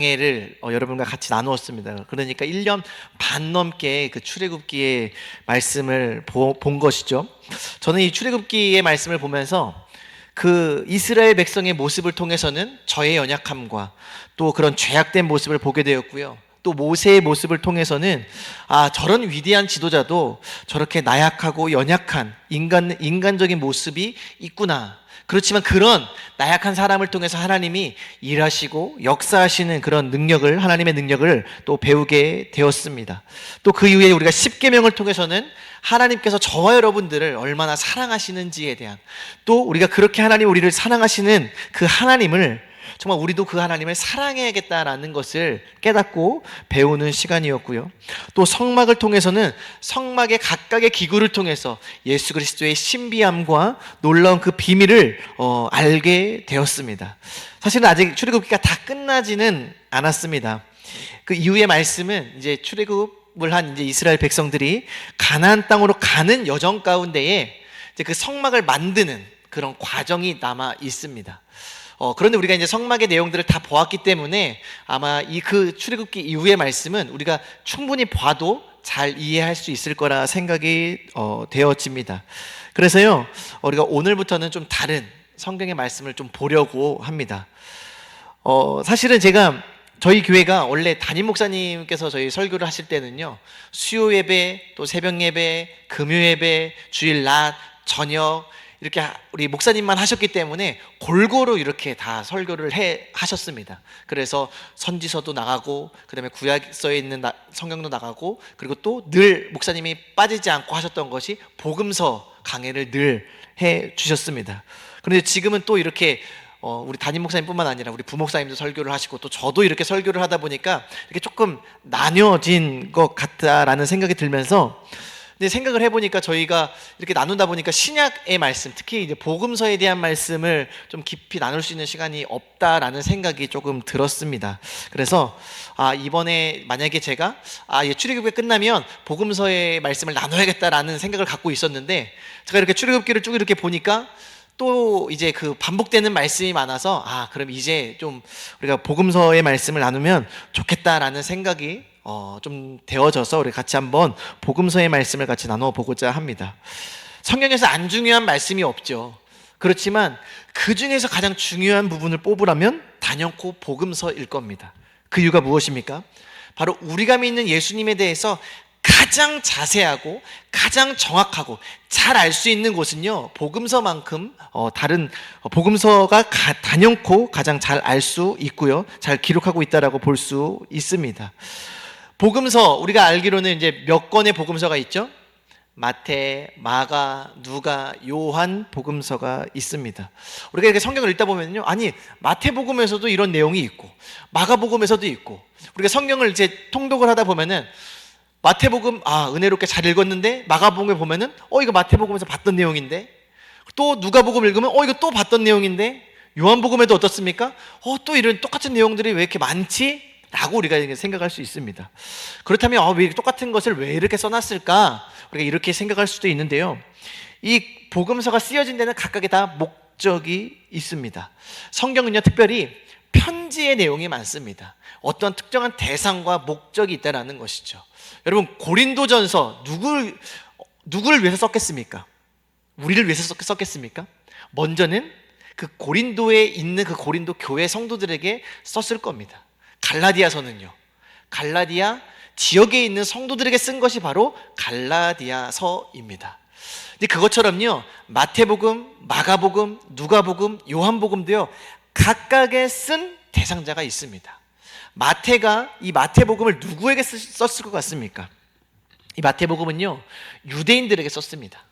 를 여러분과 같이 나누었습니다. 그러니까 1년 반 넘게 그 출애굽기의 말씀을 본 것이죠. 저는 이 출애굽기의 말씀을 보면서 그 이스라엘 백성의 모습을 통해서는 저의 연약함과 또 그런 죄악된 모습을 보게 되었고요. 또 모세의 모습을 통해서는 저런 위대한 지도자도 저렇게 나약하고 연약한 인간적인 모습이 있구나. 그렇지만 그런 나약한 사람을 통해서 하나님이 일하시고 역사하시는 그런 능력을, 하나님의 능력을 또 배우게 되었습니다. 또 그 이후에 우리가 십계명을 통해서는 하나님께서 저와 여러분들을 얼마나 사랑하시는지에 대한, 또 우리가 그렇게 하나님 우리를 사랑하시는 그 하나님을, 정말 우리도 그 하나님을 사랑해야겠다라는 것을 깨닫고 배우는 시간이었고요. 또 성막을 통해서는 성막의 각각의 기구를 통해서 예수 그리스도의 신비함과 놀라운 그 비밀을 알게 되었습니다. 사실은 아직 출애굽기가 다 끝나지는 않았습니다. 그 이후의 말씀은 이제 출애굽을 한 이제 이스라엘 백성들이 가나안 땅으로 가는 여정 가운데에 이제 그 성막을 만드는 그런 과정이 남아 있습니다. 그런데 우리가 이제 성막의 내용들을 다 보았기 때문에 아마 그 출애굽기 이후의 말씀은 우리가 충분히 봐도 잘 이해할 수 있을 거라 생각이 되어집니다. 그래서요, 우리가 오늘부터는 좀 다른 성경의 말씀을 좀 보려고 합니다. 사실은 제가 저희 교회가 원래 담임 목사님께서 저희 설교를 하실 때는요, 수요 예배, 또 새벽 예배, 금요 예배, 주일 낮, 저녁 이렇게 우리 목사님만 하셨기 때문에 골고루 이렇게 다 설교를 하셨습니다. 그래서 선지서도 나가고, 그 다음에 구약서에 있는 성경도 나가고, 그리고 또 늘 목사님이 빠지지 않고 하셨던 것이 복음서 강해를 늘 해 주셨습니다. 그런데 지금은 또 이렇게 우리 담임 목사님뿐만 아니라 우리 부목사님도 설교를 하시고, 또 저도 이렇게 설교를 하다 보니까 이렇게 조금 나뉘어진 것 같다라는 생각이 들면서, 근데 생각을 해보니까 저희가 이렇게 나누다 보니까 신약의 말씀, 특히 이제 복음서에 대한 말씀을 좀 깊이 나눌 수 있는 시간이 없다라는 생각이 조금 들었습니다. 그래서 이번에 만약에 제가 출애굽기 끝나면 복음서의 말씀을 나눠야겠다라는 생각을 갖고 있었는데, 제가 이렇게 출애굽기를 쭉 이렇게 보니까 또 이제 그 반복되는 말씀이 많아서 그럼 이제 좀 우리가 복음서의 말씀을 나누면 좋겠다라는 생각이 좀 되어져서 우리 같이 한번 복음서의 말씀을 같이 나누어 보고자 합니다. 성경에서 안 중요한 말씀이 없죠. 그렇지만 그 중에서 가장 중요한 부분을 뽑으라면 단연코 복음서일 겁니다. 그 이유가 무엇입니까? 바로 우리가 믿는 예수님에 대해서 가장 자세하고 가장 정확하고 잘 알 수 있는 곳은요, 복음서만큼 다른 복음서가 단연코 가장 잘 알 수 있고요, 잘 기록하고 있다라고 볼 수 있습니다. 복음서, 우리가 알기로는 이제 몇 권의 복음서가 있죠? 마태, 마가, 누가, 요한 복음서가 있습니다. 우리가 이렇게 성경을 읽다 보면요, 마태복음에서도 이런 내용이 있고, 마가복음에서도 있고, 우리가 성경을 이제 통독을 하다 보면은 마태복음 은혜롭게 잘 읽었는데, 마가복음에 보면은 이거 마태복음에서 봤던 내용인데, 또 누가복음 읽으면 이거 또 봤던 내용인데, 요한복음에도 어떻습니까? 또 이런 똑같은 내용들이 왜 이렇게 많지? 라고 우리가 생각할 수 있습니다. 그렇다면 왜 똑같은 것을 왜 이렇게 써놨을까? 우리가 이렇게 생각할 수도 있는데요, 이 복음서가 쓰여진 데는 각각의 다 목적이 있습니다. 성경은요, 특별히 편지의 내용이 많습니다. 어떤 특정한 대상과 목적이 있다는 것이죠. 여러분, 고린도전서 누구를 위해서 썼겠습니까? 우리를 위해서 썼겠습니까? 먼저는 그 고린도에 있는 그 고린도 교회 성도들에게 썼을 겁니다. 갈라디아서는요, 갈라디아 지역에 있는 성도들에게 쓴 것이 바로 갈라디아서입니다. 근데 그것처럼요, 마태복음, 마가복음, 누가복음, 요한복음도요, 각각의 쓴 대상자가 있습니다. 마태가 이 마태복음을 누구에게 썼을 것 같습니까? 이 마태복음은요, 유대인들에게 썼습니다.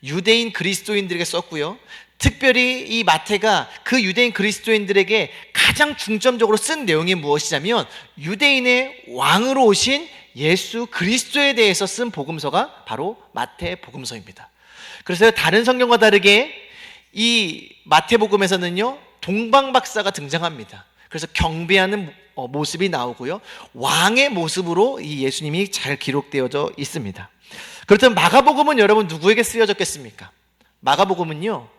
유대인 그리스도인들에게 썼고요, 특별히 이 마태가 그 유대인 그리스도인들에게 가장 중점적으로 쓴 내용이 무엇이냐면, 유대인의 왕으로 오신 예수 그리스도에 대해서 쓴 복음서가 바로 마태복음서입니다. 그래서 다른 성경과 다르게 이 마태복음에서는요, 동방박사가 등장합니다. 그래서 경배하는 모습이 나오고요, 왕의 모습으로 이 예수님이 잘 기록되어져 있습니다. 그렇다면 마가복음은 여러분 누구에게 쓰여졌겠습니까? 마가복음은요,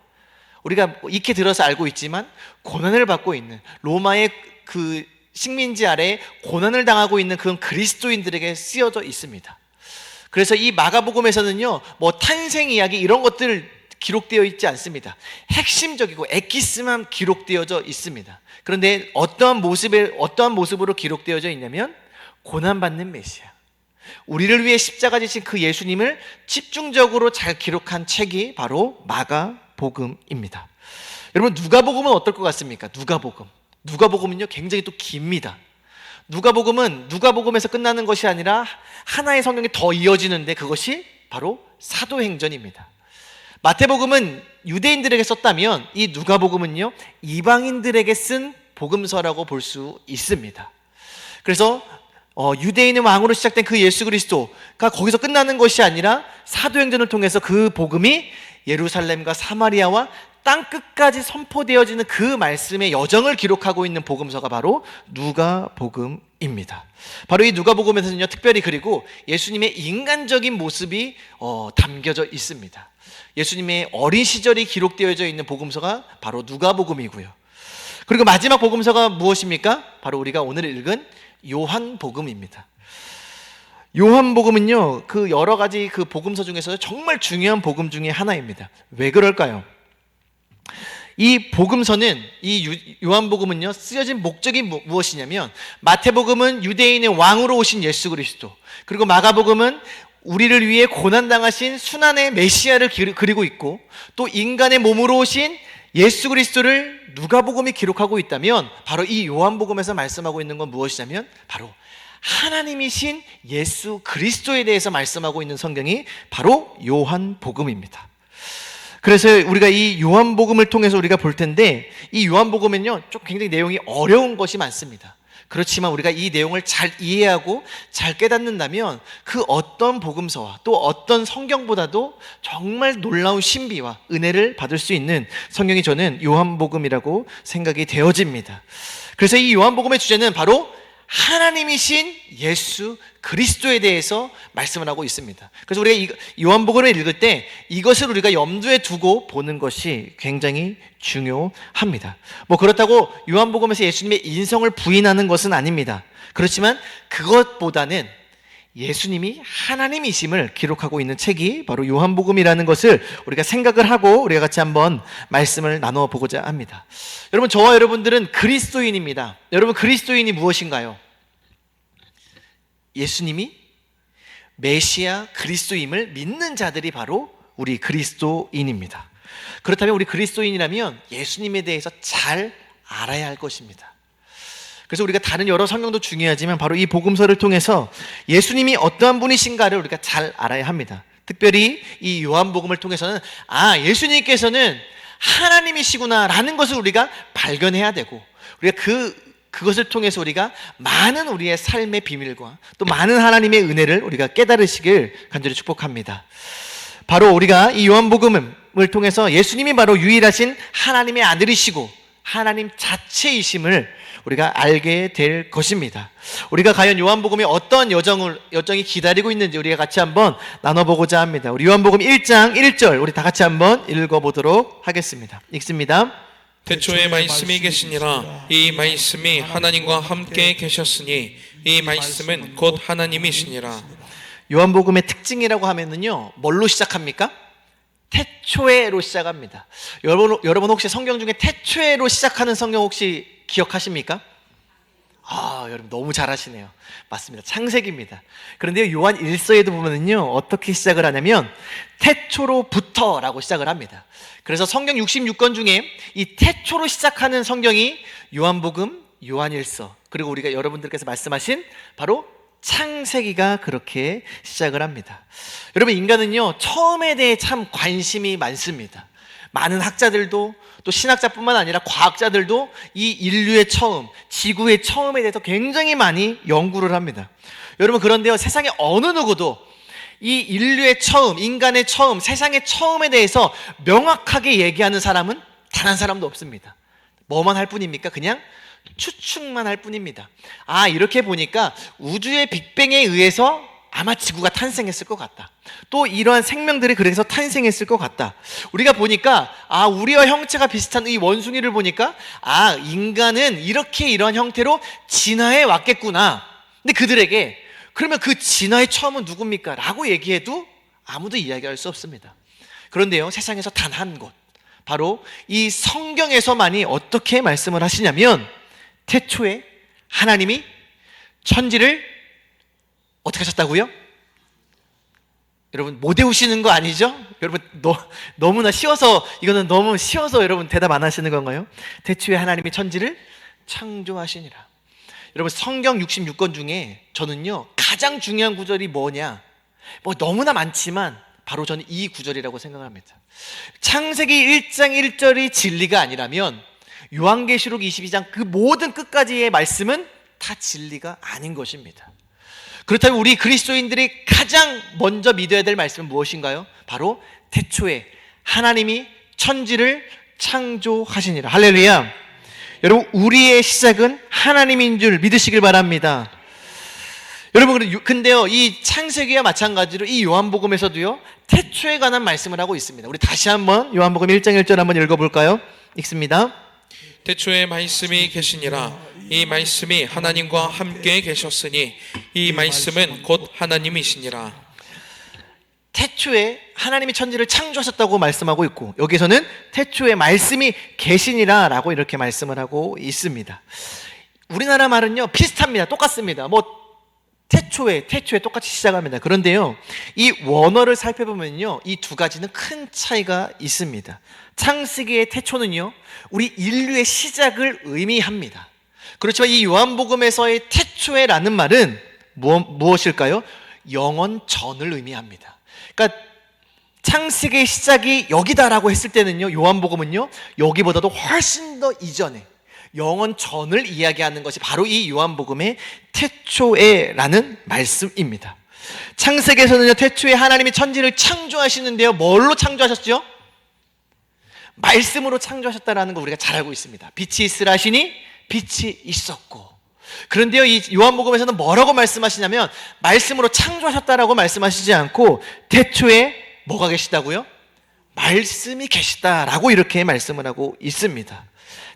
우리가 익히 들어서 알고 있지만 고난을 받고 있는 로마의 그 식민지 아래 고난을 당하고 있는 그런 그리스도인들에게 쓰여져 있습니다. 그래서 이 마가복음에서는요, 뭐 탄생 이야기 이런 것들 기록되어 있지 않습니다. 핵심적이고 엑기스만 기록되어져 있습니다. 그런데 어떠한 모습으로 기록되어져 있냐면 고난받는 메시아, 우리를 위해 십자가 지신 그 예수님을 집중적으로 잘 기록한 책이 바로 마가복음입니다. 여러분, 누가복음은 어떨 것 같습니까? 누가복음은요 굉장히 또 깁니다. 누가복음은 누가복음에서 끝나는 것이 아니라 하나의 성경이 더 이어지는데 그것이 바로 사도행전입니다. 마태복음은 유대인들에게 썼다면 이 누가복음은요 이방인들에게 쓴 복음서라고 볼 수 있습니다. 그래서 유대인의 왕으로 시작된 그 예수 그리스도가 거기서 끝나는 것이 아니라 사도행전을 통해서 그 복음이 예루살렘과 사마리아와 땅끝까지 선포되어지는 그 말씀의 여정을 기록하고 있는 복음서가 바로 누가복음입니다. 바로 이 누가복음에서는요 특별히 그리고 예수님의 인간적인 모습이 담겨져 있습니다. 예수님의 어린 시절이 기록되어져 있는 복음서가 바로 누가복음이고요. 그리고 마지막 복음서가 무엇입니까? 바로 우리가 오늘 읽은 요한복음입니다. 요한복음은요 그 여러 가지 그 복음서 중에서 정말 중요한 복음 중에 하나입니다. 왜 그럴까요? 이 복음서는, 이 요한복음은요 쓰여진 목적이 무엇이냐면, 마태복음은 유대인의 왕으로 오신 예수 그리스도, 그리고 마가복음은 우리를 위해 고난당하신 순환의 메시아를 그리고 있고, 또 인간의 몸으로 오신 예수 그리스도를 누가복음이 기록하고 있다면, 바로 이 요한복음에서 말씀하고 있는 건 무엇이냐면 바로 하나님이신 예수 그리스도에 대해서 말씀하고 있는 성경이 바로 요한복음입니다. 그래서 우리가 이 요한복음을 통해서 우리가 볼 텐데, 이 요한복음은요 좀 굉장히 내용이 어려운 것이 많습니다. 그렇지만 우리가 이 내용을 잘 이해하고 잘 깨닫는다면 그 어떤 복음서와 또 어떤 성경보다도 정말 놀라운 신비와 은혜를 받을 수 있는 성경이 저는 요한복음이라고 생각이 되어집니다. 그래서 이 요한복음의 주제는 바로 하나님이신 예수 그리스도에 대해서 말씀을 하고 있습니다. 그래서 우리가 요한복음을 읽을 때 이것을 우리가 염두에 두고 보는 것이 굉장히 중요합니다. 뭐 그렇다고 요한복음에서 예수님의 인성을 부인하는 것은 아닙니다. 그렇지만 그것보다는 예수님이 하나님이심을 기록하고 있는 책이 바로 요한복음이라는 것을 우리가 생각을 하고 우리가 같이 한번 말씀을 나누어 보고자 합니다. 여러분, 저와 여러분들은 그리스도인입니다. 여러분, 그리스도인이 무엇인가요? 예수님이 메시아 그리스도임을 믿는 자들이 바로 우리 그리스도인입니다. 그렇다면 우리 그리스도인이라면 예수님에 대해서 잘 알아야 할 것입니다. 그래서 우리가 다른 여러 성경도 중요하지만 바로 이 복음서를 통해서 예수님이 어떠한 분이신가를 우리가 잘 알아야 합니다. 특별히 이 요한복음을 통해서는 예수님께서는 하나님이시구나라는 것을 우리가 발견해야 되고, 우리가 그것을 통해서 우리가 많은 우리의 삶의 비밀과 또 많은 하나님의 은혜를 우리가 깨달으시길 간절히 축복합니다. 바로 우리가 이 요한복음을 통해서 예수님이 바로 유일하신 하나님의 아들이시고 하나님 자체이심을 우리가 알게 될 것입니다. 우리가 과연 요한복음이 어떤 여정이 기다리고 있는지 우리가 같이 한번 나눠보고자 합니다. 우리 요한복음 1장 1절 우리 다 같이 한번 읽어보도록 하겠습니다. 읽습니다. 태초에 말씀이 계시니라. 이 말씀이 하나님과 함께 계셨으니 이 말씀은 곧 하나님이시니라. 요한복음의 특징이라고 하면은요, 뭘로 시작합니까? 태초에로 시작합니다. 여러분 혹시 성경 중에 태초에로 시작하는 성경 혹시 기억하십니까? 여러분 너무 잘하시네요. 맞습니다. 창세기입니다. 그런데 요한 1서에도 보면은요 어떻게 시작을 하냐면 태초로부터라고 시작을 합니다. 그래서 성경 66권 중에 이 태초로 시작하는 성경이 요한복음, 요한 1서, 그리고 우리가 여러분들께서 말씀하신 바로 창세기가 그렇게 시작을 합니다. 여러분, 인간은요 처음에 대해 참 관심이 많습니다. 많은 학자들도 또 신학자뿐만 아니라 과학자들도 이 인류의 처음, 지구의 처음에 대해서 굉장히 많이 연구를 합니다. 여러분, 그런데요 세상에 어느 누구도 이 인류의 처음, 인간의 처음, 세상의 처음에 대해서 명확하게 얘기하는 사람은 단 한 사람도 없습니다. 뭐만 할 뿐입니까? 그냥 추측만 할 뿐입니다. 이렇게 보니까 우주의 빅뱅에 의해서 아마 지구가 탄생했을 것 같다. 또 이러한 생명들이 그래서 탄생했을 것 같다. 우리가 보니까 우리와 형체가 비슷한 이 원숭이를 보니까 인간은 이렇게 이러한 형태로 진화해 왔겠구나. 근데 그들에게 그러면 그 진화의 처음은 누굽니까? 라고 얘기해도 아무도 이야기할 수 없습니다. 그런데요, 세상에서 단 한 곳, 바로 이 성경에서만이 어떻게 말씀을 하시냐면 태초에 하나님이 천지를 어떻게 하셨다고요? 여러분 못 외우시는 거 아니죠? 여러분 너무나 쉬워서, 이거는 너무 쉬워서 여러분 대답 안 하시는 건가요? 태초에 하나님이 천지를 창조하시니라. 여러분 성경 66권 중에 저는요 가장 중요한 구절이 뭐냐, 너무나 많지만 바로 저는 이 구절이라고 생각합니다. 창세기 1장 1절이 진리가 아니라면 요한계시록 22장 그 모든 끝까지의 말씀은 다 진리가 아닌 것입니다. 그렇다면 우리 그리스도인들이 가장 먼저 믿어야 될 말씀은 무엇인가요? 바로 태초에 하나님이 천지를 창조하시니라. 할렐루야. 여러분 우리의 시작은 하나님인 줄 믿으시길 바랍니다. 여러분 근데요 이 창세기와 마찬가지로 이 요한복음에서도요 태초에 관한 말씀을 하고 있습니다. 우리 다시 한번 요한복음 1장 1절 한번 읽어볼까요? 읽습니다. 태초에 말씀이 계시니라. 이 말씀이 하나님과 함께 계셨으니 이 말씀은 곧 하나님이시니라. 태초에 하나님이 천지를 창조하셨다고 말씀하고 있고, 여기서는 태초에 말씀이 계시니라 라고 이렇게 말씀을 하고 있습니다. 우리나라 말은요 비슷합니다. 똑같습니다. 태초에 똑같이 시작합니다. 그런데요 이 원어를 살펴보면요 이 두 가지는 큰 차이가 있습니다. 창세기의 태초는요 우리 인류의 시작을 의미합니다. 그렇지만 이 요한복음에서의 태초에라는 말은 무엇일까요? 영원 전을 의미합니다. 그러니까 창세기의 시작이 여기다라고 했을 때는요 요한복음은요 여기보다도 훨씬 더 이전에 영원 전을 이야기하는 것이 바로 이 요한복음의 태초에라는 말씀입니다. 창세기에서는요 태초에 하나님이 천지를 창조하시는데요 뭘로 창조하셨죠? 말씀으로 창조하셨다라는 거 우리가 잘 알고 있습니다. 빛이 있으라 하시니 빛이 있었고. 그런데요 이 요한복음에서는 뭐라고 말씀하시냐면 말씀으로 창조하셨다라고 말씀하시지 않고 태초에 뭐가 계시다고요? 말씀이 계시다라고 이렇게 말씀을 하고 있습니다.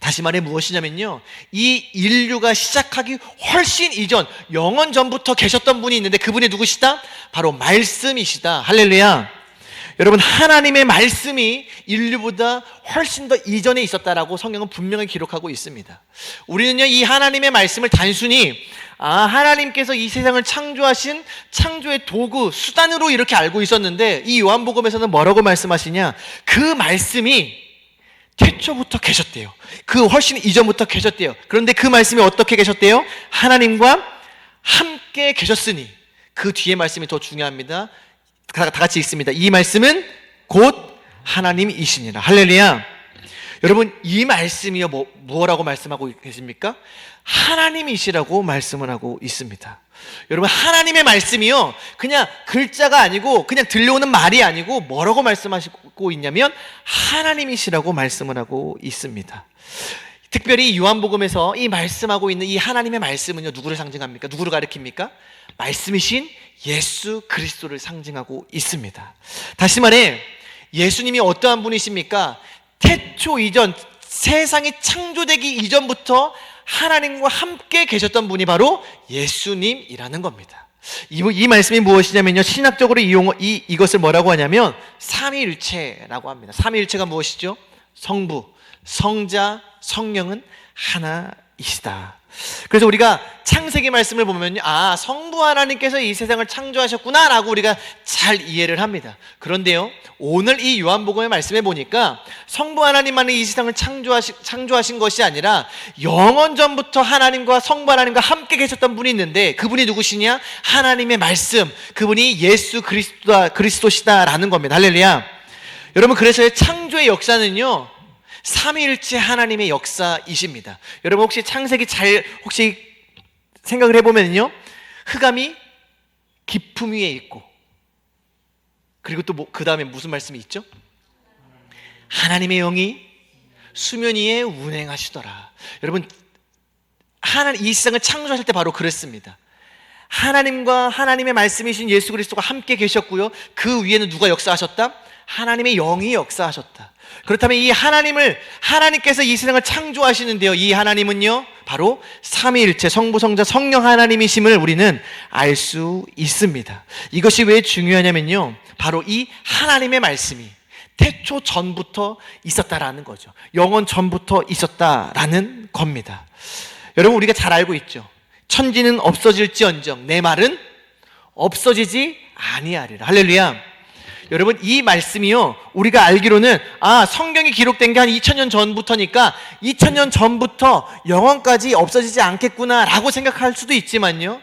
다시 말해 무엇이냐면요 이 인류가 시작하기 훨씬 이전 영원 전부터 계셨던 분이 있는데 그분이 누구시다? 바로 말씀이시다. 할렐루야. 여러분 하나님의 말씀이 인류보다 훨씬 더 이전에 있었다라고 성경은 분명히 기록하고 있습니다. 우리는요 이 하나님의 말씀을 단순히 하나님께서 이 세상을 창조하신 창조의 도구, 수단으로 이렇게 알고 있었는데 이 요한복음에서는 뭐라고 말씀하시냐, 그 말씀이 태초부터 계셨대요. 그 훨씬 이전부터 계셨대요. 그런데 그 말씀이 어떻게 계셨대요? 하나님과 함께 계셨으니. 그 뒤에 말씀이 더 중요합니다. 다 같이 읽습니다. 이 말씀은 곧 하나님이시니라. 할렐루야. 여러분 이 말씀이요 뭐라고 말씀하고 계십니까? 하나님이시라고 말씀을 하고 있습니다. 여러분 하나님의 말씀이요 그냥 글자가 아니고 그냥 들려오는 말이 아니고 뭐라고 말씀하시고 있냐면 하나님이시라고 말씀을 하고 있습니다. 특별히 요한복음에서 이 말씀하고 있는 이 하나님의 말씀은요 누구를 상징합니까? 누구를 가리킵니까? 말씀이신 예수 그리스도를 상징하고 있습니다. 다시 말해 예수님이 어떠한 분이십니까? 태초 이전, 세상이 창조되기 이전부터 하나님과 함께 계셨던 분이 바로 예수님이라는 겁니다. 이 말씀이 무엇이냐면요 신학적으로 이것을 뭐라고 하냐면 삼위일체라고 합니다. 삼위일체가 무엇이죠? 성부, 성자, 성령은 하나이시다. 그래서 우리가 창세기 말씀을 보면요 성부 하나님께서 이 세상을 창조하셨구나 라고 우리가 잘 이해를 합니다. 그런데요 오늘 이 요한복음의 말씀에 보니까 성부 하나님만이 이 세상을 창조하신 것이 아니라 영원 전부터 하나님과 성부 하나님과 함께 계셨던 분이 있는데 그분이 누구시냐? 하나님의 말씀, 그분이 예수 그리스도시다라는 겁니다. 할렐루야. 여러분 그래서 창조의 역사는요 삼위일체 하나님의 역사이십니다. 여러분 혹시 창세기 혹시 생각을 해보면요 흑암이 깊음 위에 있고 그리고 또 그 다음에 무슨 말씀이 있죠? 하나님의 영이 수면 위에 운행하시더라. 여러분 하나님 이 세상을 창조하실 때 바로 그랬습니다. 하나님과 하나님의 말씀이신 예수 그리스도가 함께 계셨고요. 그 위에는 누가 역사하셨다? 하나님의 영이 역사하셨다. 그렇다면 이 하나님께서 이 세상을 창조하시는데요, 이 하나님은요 바로 삼위일체 성부 성자 성령 하나님이심을 우리는 알 수 있습니다. 이것이 왜 중요하냐면요, 바로 이 하나님의 말씀이 태초 전부터 있었다라는 거죠. 영원 전부터 있었다라는 겁니다. 여러분, 우리가 잘 알고 있죠. 천지는 없어질지언정 내 말은 없어지지 아니하리라. 할렐루야. 여러분, 이 말씀이요, 우리가 알기로는 성경이 기록된 게 한 2000년 전부터니까 2000년 전부터 영원까지 없어지지 않겠구나 라고 생각할 수도 있지만요,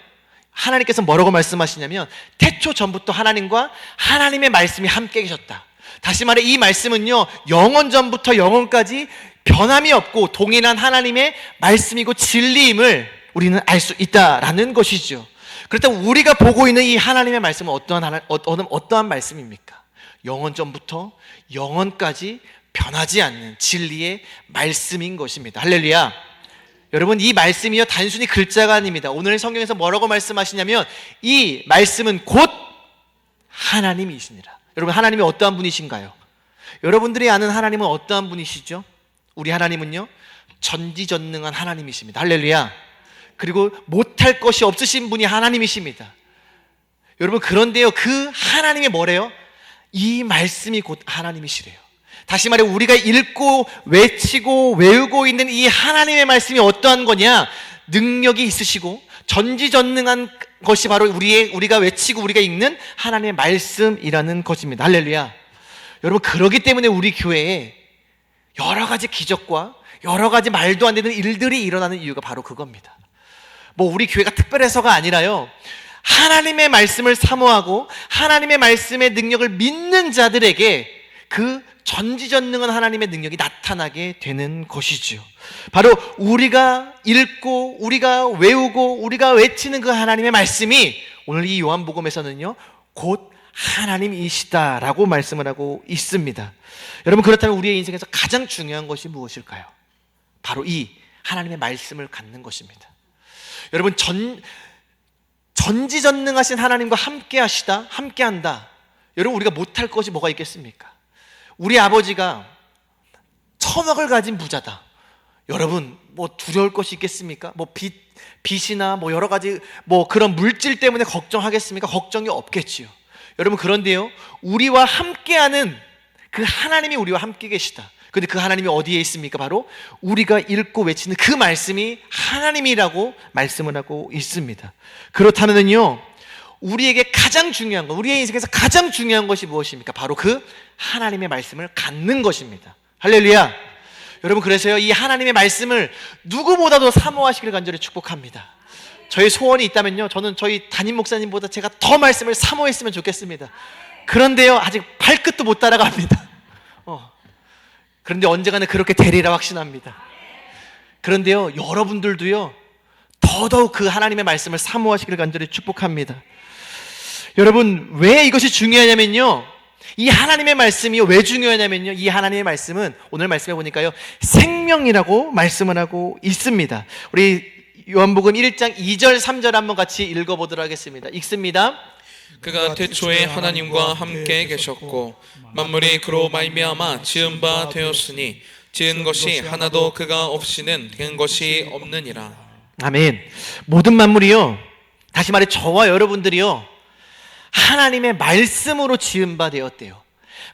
하나님께서 뭐라고 말씀하시냐면 태초 전부터 하나님과 하나님의 말씀이 함께 계셨다. 다시 말해 이 말씀은요, 영원 전부터 영원까지 변함이 없고 동일한 하나님의 말씀이고 진리임을 우리는 알 수 있다라는 것이죠. 그렇다면 우리가 보고 있는 이 하나님의 말씀은 어떠한 말씀입니까? 영원 전부터 영원까지 변하지 않는 진리의 말씀인 것입니다. 할렐루야. 여러분, 이 말씀이요 단순히 글자가 아닙니다. 오늘 성경에서 뭐라고 말씀하시냐면 이 말씀은 곧 하나님이시니라. 여러분, 하나님이 어떠한 분이신가요? 여러분들이 아는 하나님은 어떠한 분이시죠? 우리 하나님은요 전지전능한 하나님이십니다. 할렐루야. 그리고 못할 것이 없으신 분이 하나님이십니다. 여러분, 그런데요 그 하나님이 뭐래요? 이 말씀이 곧 하나님이시래요. 다시 말해 우리가 읽고 외치고 외우고 있는 이 하나님의 말씀이 어떠한 거냐? 능력이 있으시고 전지전능한 것이 바로 우리가 외치고 우리가 읽는 하나님의 말씀이라는 것입니다. 할렐루야. 여러분, 그렇기 때문에 우리 교회에 여러 가지 기적과 여러 가지 말도 안 되는 일들이 일어나는 이유가 바로 그겁니다. 우리 교회가 특별해서가 아니라요, 하나님의 말씀을 사모하고 하나님의 말씀의 능력을 믿는 자들에게 그 전지전능한 하나님의 능력이 나타나게 되는 것이죠. 바로 우리가 읽고 우리가 외우고 우리가 외치는 그 하나님의 말씀이 오늘 이 요한복음에서는요 곧 하나님이시다라고 말씀을 하고 있습니다. 여러분, 그렇다면 우리의 인생에서 가장 중요한 것이 무엇일까요? 바로 이 하나님의 말씀을 갖는 것입니다. 여러분, 전지전능하신 하나님과 함께한다. 여러분, 우리가 못할 것이 뭐가 있겠습니까? 우리 아버지가 1000억을 가진 부자다. 여러분, 두려울 것이 있겠습니까? 빚이나 여러 가지 그런 물질 때문에 걱정하겠습니까? 걱정이 없겠지요. 여러분, 그런데요, 우리와 함께하는 그 하나님이 우리와 함께 계시다. 근데 그 하나님이 어디에 있습니까? 바로 우리가 읽고 외치는 그 말씀이 하나님이라고 말씀을 하고 있습니다. 그렇다면요, 우리에게 가장 중요한 것, 우리의 인생에서 가장 중요한 것이 무엇입니까? 바로 그 하나님의 말씀을 갖는 것입니다. 할렐루야. 여러분, 그래서요 이 하나님의 말씀을 누구보다도 사모하시기를 간절히 축복합니다. 저의 소원이 있다면요, 저는 저희 담임 목사님보다 제가 더 말씀을 사모했으면 좋겠습니다. 그런데요, 아직 발끝도 못 따라갑니다. 그런데 언젠가는 그렇게 되리라 확신합니다. 그런데요, 여러분들도요 더더욱 그 하나님의 말씀을 사모하시기를 간절히 축복합니다. 여러분, 왜 이것이 중요하냐면요, 이 하나님의 말씀이 왜 중요하냐면요, 이 하나님의 말씀은 오늘 말씀해 보니까요 생명이라고 말씀을 하고 있습니다. 우리 요한복음 1장 2절 3절 한번 같이 읽어보도록 하겠습니다. 읽습니다. 그가 태초에 하나님과 함께 계셨고 만물이 그로 말미암아 지은 바 되었으니 지은 것이 하나도 그가 없이는 된 것이 없느니라. 아멘. 모든 만물이요, 다시 말해 저와 여러분들이요 하나님의 말씀으로 지은 바 되었대요.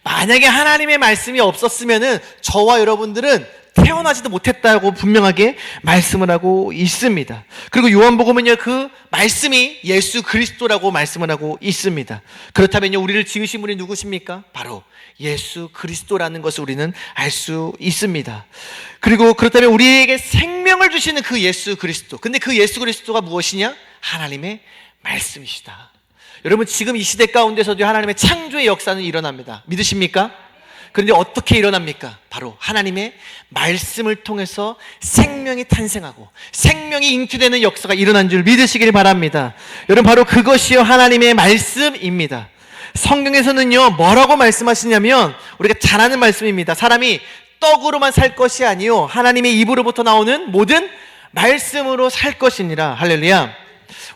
만약에 하나님의 말씀이 없었으면은 저와 여러분들은 태어나지도 못했다고 분명하게 말씀을 하고 있습니다. 그리고 요한복음은요 그 말씀이 예수 그리스도라고 말씀을 하고 있습니다. 그렇다면요, 우리를 지으신 분이 누구십니까? 바로 예수 그리스도라는 것을 우리는 알 수 있습니다. 그리고 그렇다면 우리에게 생명을 주시는 그 예수 그리스도, 근데 그 예수 그리스도가 무엇이냐? 하나님의 말씀이시다. 여러분, 지금 이 시대 가운데서도 하나님의 창조의 역사는 일어납니다. 믿으십니까? 그런데 어떻게 일어납니까? 바로 하나님의 말씀을 통해서 생명이 탄생하고 생명이 잉태되는 역사가 일어난 줄 믿으시길 바랍니다. 여러분, 바로 그것이요 하나님의 말씀입니다. 성경에서는요 뭐라고 말씀하시냐면, 우리가 잘 아는 말씀입니다. 사람이 떡으로만 살 것이 아니요 하나님의 입으로부터 나오는 모든 말씀으로 살 것이니라. 할렐루야.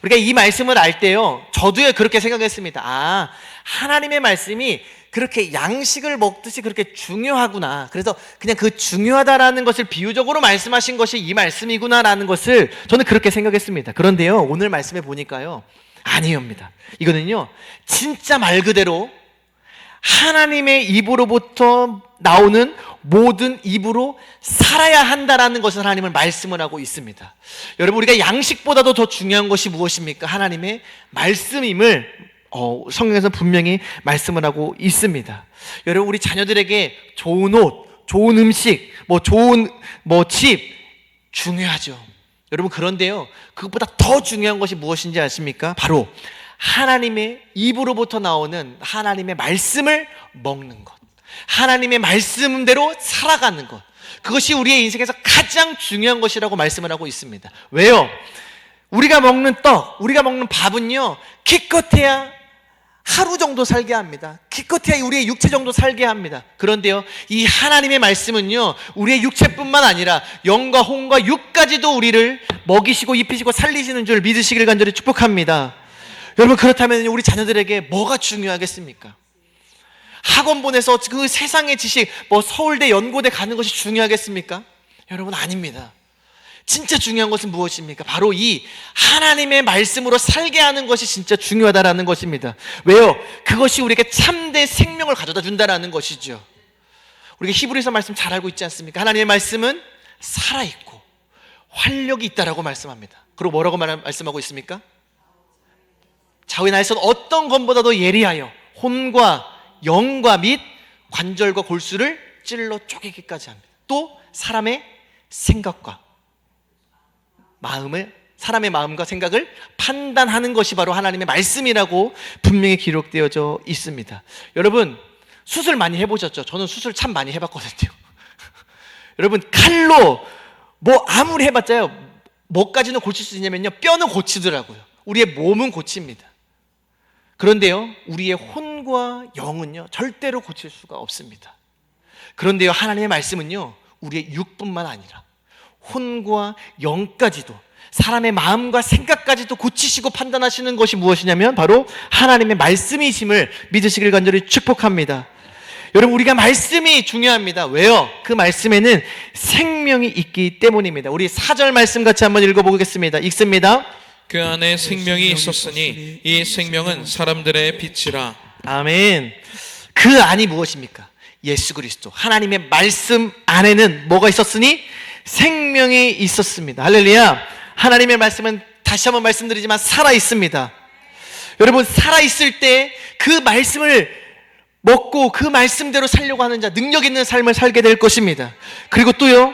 우리가 이 말씀을 알 때요, 저도요 그렇게 생각했습니다. 아, 하나님의 말씀이 그렇게 양식을 먹듯이 그렇게 중요하구나. 그래서 그냥 그 중요하다라는 것을 비유적으로 말씀하신 것이 이 말씀이구나라는 것을 저는 그렇게 생각했습니다. 그런데요, 오늘 말씀에 보니까요, 아니옵니다. 이거는요, 진짜 말 그대로 하나님의 입으로부터 나오는 모든 입으로 살아야 한다라는 것을 하나님은 말씀을 하고 있습니다. 여러분, 우리가 양식보다도 더 중요한 것이 무엇입니까? 하나님의 말씀임을 성경에서 분명히 말씀을 하고 있습니다. 여러분, 우리 자녀들에게 좋은 옷, 좋은 음식, 좋은 집 중요하죠. 여러분, 그런데요, 그것보다 더 중요한 것이 무엇인지 아십니까? 바로 하나님의 입으로부터 나오는 하나님의 말씀을 먹는 것, 하나님의 말씀대로 살아가는 것, 그것이 우리의 인생에서 가장 중요한 것이라고 말씀을 하고 있습니다. 왜요? 우리가 먹는 떡, 우리가 먹는 밥은요, 기껏해야 하루 정도 살게 합니다. 기껏해야 우리의 육체 정도 살게 합니다. 그런데요, 이 하나님의 말씀은요, 우리의 육체뿐만 아니라 영과 혼과 육까지도 우리를 먹이시고 입히시고 살리시는 줄 믿으시길 간절히 축복합니다. 여러분, 그렇다면 우리 자녀들에게 뭐가 중요하겠습니까? 학원 보내서 그 세상의 지식, 서울대, 연고대 가는 것이 중요하겠습니까? 여러분, 아닙니다. 진짜 중요한 것은 무엇입니까? 바로 이 하나님의 말씀으로 살게 하는 것이 진짜 중요하다라는 것입니다. 왜요? 그것이 우리에게 참된 생명을 가져다 준다라는 것이죠. 우리가 히브리서 말씀 잘 알고 있지 않습니까? 하나님의 말씀은 살아있고 활력이 있다라고 말씀합니다. 그리고 뭐라고 말씀하고 있습니까? 좌우의 날선 어떤 것보다도 예리하여 혼과 영과 및 관절과 골수를 찔러 쪼개기까지 합니다. 또 사람의 마음과 생각을 판단하는 것이 바로 하나님의 말씀이라고 분명히 기록되어져 있습니다. 여러분, 수술 많이 해보셨죠? 저는 수술 참 많이 해봤거든요. 여러분, 칼로 아무리 해봤자요, 뭐까지는 고칠 수 있냐면요, 뼈는 고치더라고요. 우리의 몸은 고칩니다. 그런데요, 우리의 혼과 영은요, 절대로 고칠 수가 없습니다. 그런데요, 하나님의 말씀은요, 우리의 육뿐만 아니라 혼과 영까지도, 사람의 마음과 생각까지도 고치시고 판단하시는 것이 무엇이냐면 바로 하나님의 말씀이심을 믿으시길 간절히 축복합니다. 여러분, 우리가 말씀이 중요합니다. 왜요? 그 말씀에는 생명이 있기 때문입니다. 우리 4절 말씀 같이 한번 읽어보겠습니다. 읽습니다. 그 안에 생명이 있었으니 이 생명은 사람들의 빛이라. 아멘. 그 안이 무엇입니까? 예수 그리스도, 하나님의 말씀 안에는 뭐가 있었으니? 생명이 있었습니다. 할렐루야. 하나님의 말씀은 다시 한번 말씀드리지만 살아있습니다. 여러분, 살아있을 때 그 말씀을 먹고 그 말씀대로 살려고 하는 자, 능력 있는 삶을 살게 될 것입니다. 그리고 또요,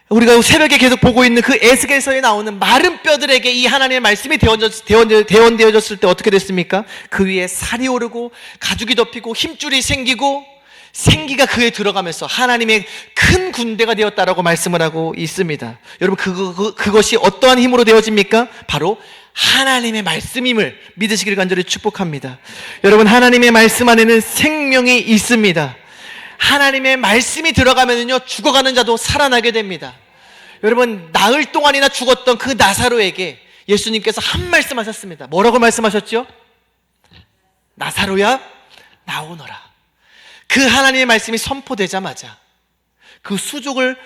우리가 새벽에 계속 보고 있는 그 에스겔서에 나오는 마른 뼈들에게 이 하나님의 말씀이 대원되어졌을 때 어떻게 됐습니까? 그 위에 살이 오르고 가죽이 덮이고 힘줄이 생기고 생기가 그에 들어가면서 하나님의 큰 군대가 되었다라고 말씀을 하고 있습니다. 여러분, 그것이 어떠한 힘으로 되어집니까? 바로 하나님의 말씀임을 믿으시길 간절히 축복합니다. 여러분, 하나님의 말씀 안에는 생명이 있습니다. 하나님의 말씀이 들어가면은요, 죽어가는 자도 살아나게 됩니다. 여러분, 나흘 동안이나 죽었던 그 나사로에게 예수님께서 한 말씀 하셨습니다. 뭐라고 말씀하셨죠? 나사로야, 나오너라. 그 하나님의 말씀이 선포되자마자 그 수족을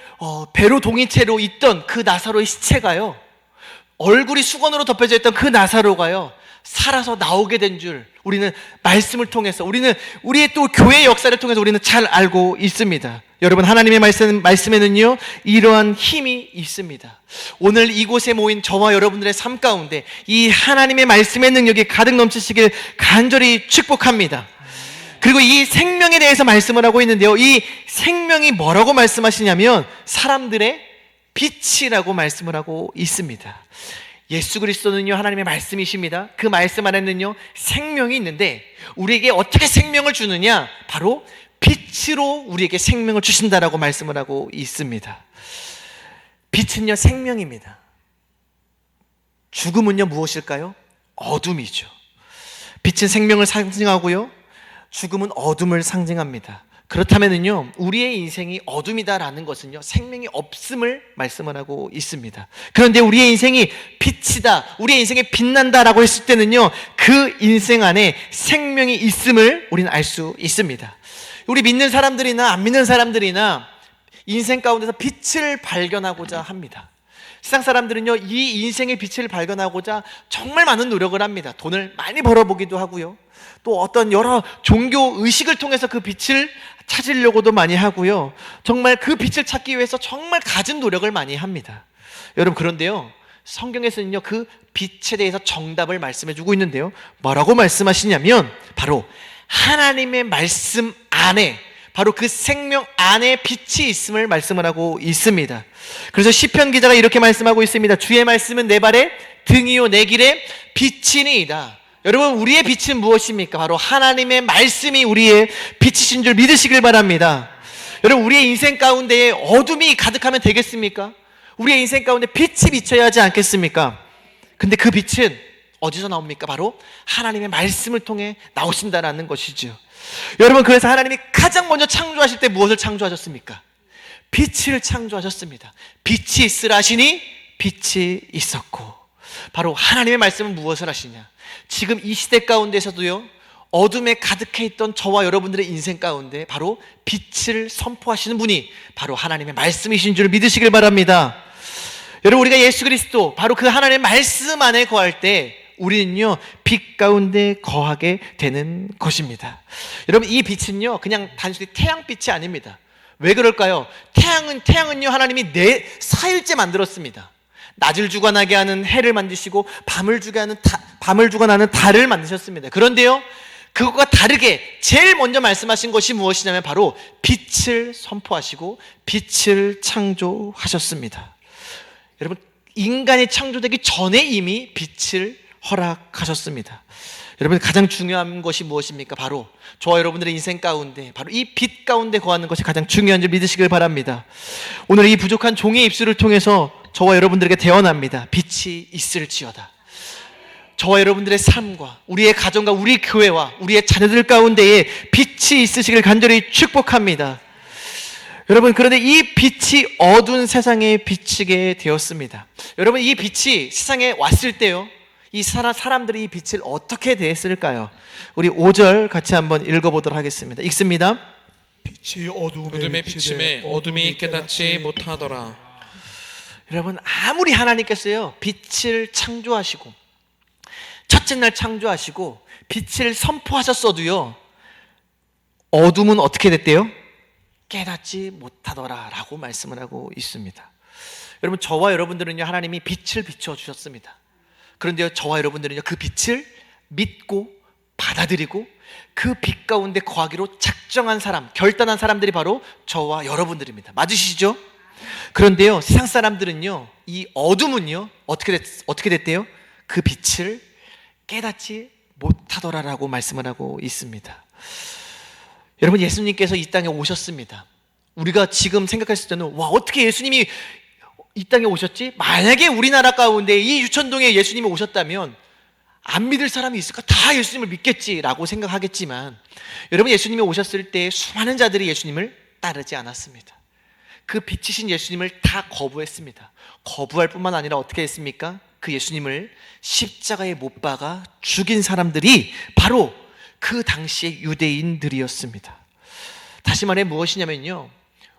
배로 동인 채로 있던 그 나사로의 시체가요, 얼굴이 수건으로 덮여져 있던 그 나사로가요, 살아서 나오게 된 줄 우리는 말씀을 통해서, 우리는 우리의 또 교회의 역사를 통해서 우리는 잘 알고 있습니다. 여러분, 하나님의 말씀에는요, 이러한 힘이 있습니다. 오늘 이곳에 모인 저와 여러분들의 삶 가운데 이 하나님의 말씀의 능력이 가득 넘치시길 간절히 축복합니다. 그리고 이 생명에 대해서 말씀을 하고 있는데요, 이 생명이 뭐라고 말씀하시냐면 사람들의 빛이라고 말씀을 하고 있습니다. 예수 그리스도는요, 하나님의 말씀이십니다. 그 말씀 안에는요, 생명이 있는데 우리에게 어떻게 생명을 주느냐? 바로 빛으로 우리에게 생명을 주신다라고 말씀을 하고 있습니다. 빛은요, 생명입니다. 죽음은요, 무엇일까요? 어둠이죠. 빛은 생명을 상징하고요, 죽음은 어둠을 상징합니다. 그렇다면은요, 우리의 인생이 어둠이다라는 것은요, 생명이 없음을 말씀을 하고 있습니다. 그런데 우리의 인생이 빛이다, 우리의 인생이 빛난다라고 했을 때는요, 그 인생 안에 생명이 있음을 우리는 알 수 있습니다. 우리 믿는 사람들이나 안 믿는 사람들이나 인생 가운데서 빛을 발견하고자 합니다. 세상 사람들은요, 이 인생의 빛을 발견하고자 정말 많은 노력을 합니다. 돈을 많이 벌어보기도 하고요, 또 어떤 여러 종교 의식을 통해서 그 빛을 찾으려고도 많이 하고요, 정말 그 빛을 찾기 위해서 정말 갖은 노력을 많이 합니다. 여러분, 그런데요, 성경에서는요, 그 빛에 대해서 정답을 말씀해 주고 있는데요, 뭐라고 말씀하시냐면 바로 하나님의 말씀 안에, 바로 그 생명 안에 빛이 있음을 말씀을 하고 있습니다. 그래서 시편 기자가 이렇게 말씀하고 있습니다. 주의 말씀은 내 발의 등이요 내 길의 빛이니이다. 여러분, 우리의 빛은 무엇입니까? 바로 하나님의 말씀이 우리의 빛이신 줄 믿으시길 바랍니다. 여러분, 우리의 인생 가운데에 어둠이 가득하면 되겠습니까? 우리의 인생 가운데 빛이 비쳐야 하지 않겠습니까? 근데 그 빛은 어디서 나옵니까? 바로 하나님의 말씀을 통해 나오신다는 것이죠. 여러분, 그래서 하나님이 가장 먼저 창조하실 때 무엇을 창조하셨습니까? 빛을 창조하셨습니다. 빛이 있으라 하시니 빛이 있었고, 바로 하나님의 말씀은 무엇을 하시냐? 지금 이 시대 가운데서도요, 어둠에 가득해 있던 저와 여러분들의 인생 가운데 바로 빛을 선포하시는 분이 바로 하나님의 말씀이신 줄 믿으시길 바랍니다. 여러분, 우리가 예수 그리스도 바로 그 하나님의 말씀 안에 거할 때 우리는요, 빛 가운데 거하게 되는 것입니다. 여러분, 이 빛은요, 그냥 단순히 태양빛이 아닙니다. 왜 그럴까요? 태양은요, 하나님이 4일째 만들었습니다. 낮을 주관하게 하는 해를 만드시고 밤을 주관하는 달을 만드셨습니다. 그런데요, 그것과 다르게 제일 먼저 말씀하신 것이 무엇이냐면 바로 빛을 선포하시고 빛을 창조하셨습니다. 여러분, 인간이 창조되기 전에 이미 빛을 허락하셨습니다. 여러분, 가장 중요한 것이 무엇입니까? 바로 저와 여러분들의 인생 가운데 바로 이 빛 가운데 거하는 것이 가장 중요한 줄 믿으시길 바랍니다. 오늘 이 부족한 종의 입술을 통해서 저와 여러분들에게 대언합니다. 빛이 있을지어다. 저와 여러분들의 삶과 우리의 가정과 우리 교회와 우리의 자녀들 가운데에 빛이 있으시길 간절히 축복합니다. 여러분, 그런데 이 빛이 어두운 세상에 비치게 되었습니다. 여러분, 이 빛이 세상에 왔을 때요, 이 사람들이 이 빛을 어떻게 대했을까요? 우리 5절 같이 한번 읽어보도록 하겠습니다. 읽습니다. 빛이 어둠의 비침에 어둠이 깨닫지 못하더라. 여러분, 아무리 하나님께서요, 빛을 창조하시고 첫째 날 창조하시고 빛을 선포하셨어도요, 어둠은 어떻게 됐대요? 깨닫지 못하더라 라고 말씀을 하고 있습니다. 여러분, 저와 여러분들은요, 하나님이 빛을 비춰주셨습니다. 그런데요, 저와 여러분들은요, 그 빛을 믿고 받아들이고 그 빛 가운데 거하기로 작정한 사람, 결단한 사람들이 바로 저와 여러분들입니다. 맞으시죠? 그런데요, 세상 사람들은요, 이 어둠은요, 어떻게 됐대요? 그 빛을 깨닫지 못하더라라고 말씀을 하고 있습니다. 여러분, 예수님께서 이 땅에 오셨습니다. 우리가 지금 생각했을 때는 와, 어떻게 예수님이 이 땅에 오셨지? 만약에 우리나라 가운데 이 유천동에 예수님이 오셨다면 안 믿을 사람이 있을까? 다 예수님을 믿겠지라고 생각하겠지만, 여러분, 예수님이 오셨을 때 수많은 자들이 예수님을 따르지 않았습니다. 그 빛이신 예수님을 다 거부했습니다. 거부할 뿐만 아니라 어떻게 했습니까? 그 예수님을 십자가에 못 박아 죽인 사람들이 바로 그 당시의 유대인들이었습니다. 다시 말해 무엇이냐면요,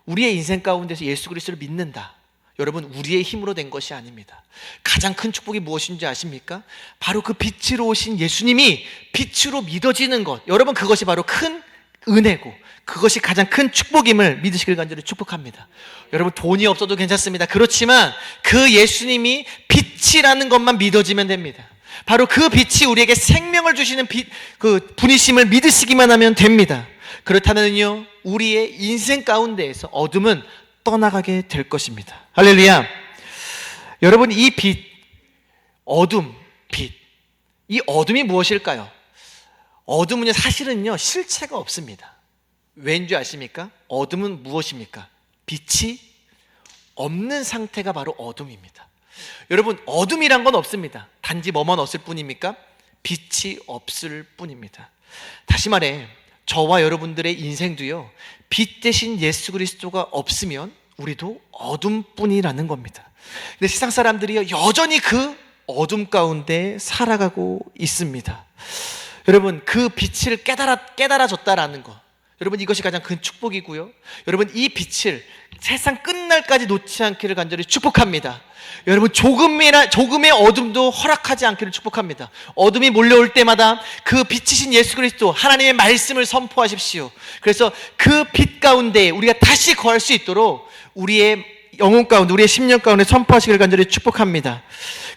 우리의 인생 가운데서 예수 그리스도를 믿는다, 여러분, 우리의 힘으로 된 것이 아닙니다. 가장 큰 축복이 무엇인지 아십니까? 바로 그 빛으로 오신 예수님이 빛으로 믿어지는 것, 여러분, 그것이 바로 큰 은혜고 그것이 가장 큰 축복임을 믿으시길 간절히 축복합니다. 여러분, 돈이 없어도 괜찮습니다. 그렇지만 그 예수님이 빛이라는 것만 믿어지면 됩니다. 바로 그 빛이 우리에게 생명을 주시는 그 분이심을 믿으시기만 하면 됩니다. 그렇다면요, 우리의 인생 가운데에서 어둠은 떠나가게 될 것입니다. 할렐루야. 여러분, 이 빛, 어둠, 빛, 이 어둠이 무엇일까요? 어둠은요, 사실은요, 실체가 없습니다. 왠지 아십니까? 어둠은 무엇입니까? 빛이 없는 상태가 바로 어둠입니다. 여러분, 어둠이란 건 없습니다. 단지 뭐만 없을 뿐입니까? 빛이 없을 뿐입니다. 다시 말해, 저와 여러분들의 인생도요, 빛 대신 예수 그리스도가 없으면 우리도 어둠뿐이라는 겁니다. 근데 세상 사람들이요, 여전히 그 어둠 가운데 살아가고 있습니다. 여러분, 그 빛을 깨달아졌다라는 거, 여러분, 이것이 가장 큰 축복이고요. 여러분, 이 빛을 세상 끝날까지 놓지 않기를 간절히 축복합니다. 여러분, 조금의 어둠도 허락하지 않기를 축복합니다. 어둠이 몰려올 때마다 그 빛이신 예수 그리스도 하나님의 말씀을 선포하십시오. 그래서 그 빛 가운데 우리가 다시 거할 수 있도록 우리의 영혼 가운데, 우리의 심령 가운데 선포하시기를 간절히 축복합니다.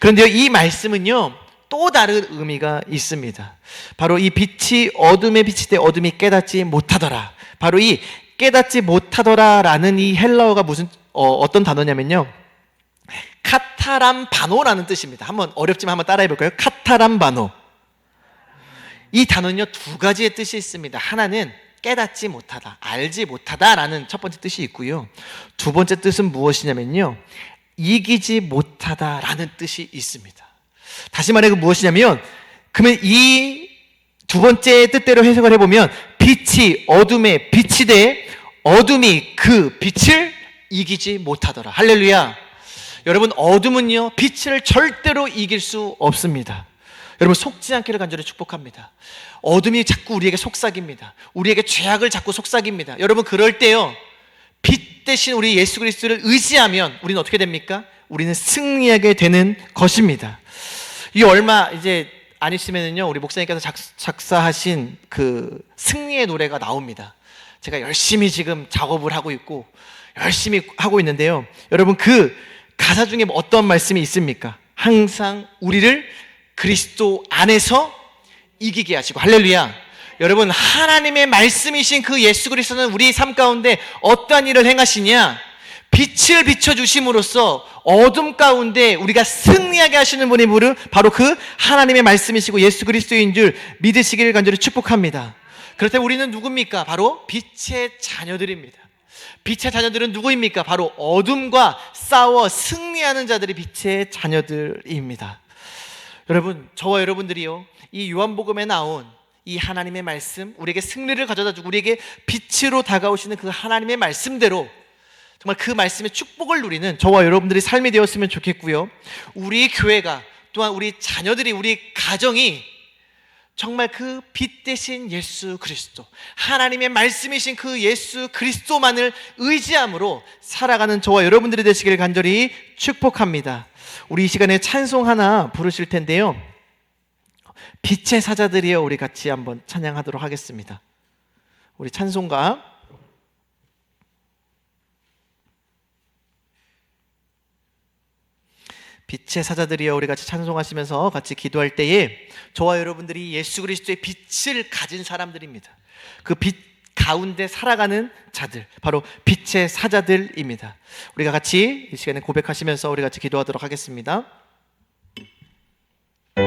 그런데요, 이 말씀은요, 또 다른 의미가 있습니다. 바로 이 빛이 어둠에 비칠 때 어둠이 깨닫지 못하더라. 바로 이 깨닫지 못하더라라는 이 헬라어가 어떤 단어냐면요, 카타람바노라는 뜻입니다. 어렵지만 한번 따라해 볼까요? 카타람바노. 이 단어는요, 두 가지의 뜻이 있습니다. 하나는 깨닫지 못하다, 알지 못하다라는 첫 번째 뜻이 있고요. 두 번째 뜻은 무엇이냐면요, 이기지 못하다라는 뜻이 있습니다. 다시 말해 무엇이냐면, 그러면 이 두 번째 뜻대로 해석을 해보면, 빛이 어둠에 빛이 돼 어둠이 그 빛을 이기지 못하더라. 할렐루야. 여러분, 어둠은요, 빛을 절대로 이길 수 없습니다. 여러분, 속지 않기를 간절히 축복합니다. 어둠이 자꾸 우리에게 속삭입니다. 우리에게 죄악을 자꾸 속삭입니다. 여러분, 그럴 때요, 빛 대신 우리 예수 그리스도를 의지하면 우리는 어떻게 됩니까? 우리는 승리하게 되는 것입니다. 이 얼마 이제 안 있으면은요, 우리 목사님께서 작사하신 그 승리의 노래가 나옵니다. 제가 열심히 지금 작업을 하고 있고 열심히 하고 있는데요, 여러분, 그 가사 중에 어떤 말씀이 있습니까? 항상 우리를 그리스도 안에서 이기게 하시고. 할렐루야. 여러분, 하나님의 말씀이신 그 예수 그리스도는 우리 삶 가운데 어떠한 일을 행하시냐? 빛을 비춰주심으로써 어둠 가운데 우리가 승리하게 하시는 분이 바로 그 하나님의 말씀이시고 예수 그리스도인 줄 믿으시기를 간절히 축복합니다. 그렇다면 우리는 누굽니까? 바로 빛의 자녀들입니다. 빛의 자녀들은 누구입니까? 바로 어둠과 싸워 승리하는 자들이 빛의 자녀들입니다. 여러분, 저와 여러분들이요, 이 요한복음에 나온 이 하나님의 말씀, 우리에게 승리를 가져다주고 우리에게 빛으로 다가오시는 그 하나님의 말씀대로 정말 그 말씀의 축복을 누리는 저와 여러분들이 삶이 되었으면 좋겠고요, 우리 교회가, 또한 우리 자녀들이, 우리 가정이 정말 그 빛 대신 예수 그리스도, 하나님의 말씀이신 그 예수 그리스도만을 의지함으로 살아가는 저와 여러분들이 되시기를 간절히 축복합니다. 우리 이 시간에 찬송 하나 부르실 텐데요, 빛의 사자들이여, 우리 같이 한번 찬양하도록 하겠습니다. 우리 찬송가 빛의 사자들이여, 우리 같이 찬송하시면서 같이 기도할 때에 저와 여러분들이 예수 그리스도의 빛을 가진 사람들입니다. 그 빛 가운데 살아가는 자들, 바로 빛의 사자들입니다. 우리가 같이 이 시간에 고백하시면서 우리 같이 기도하도록 하겠습니다. 우리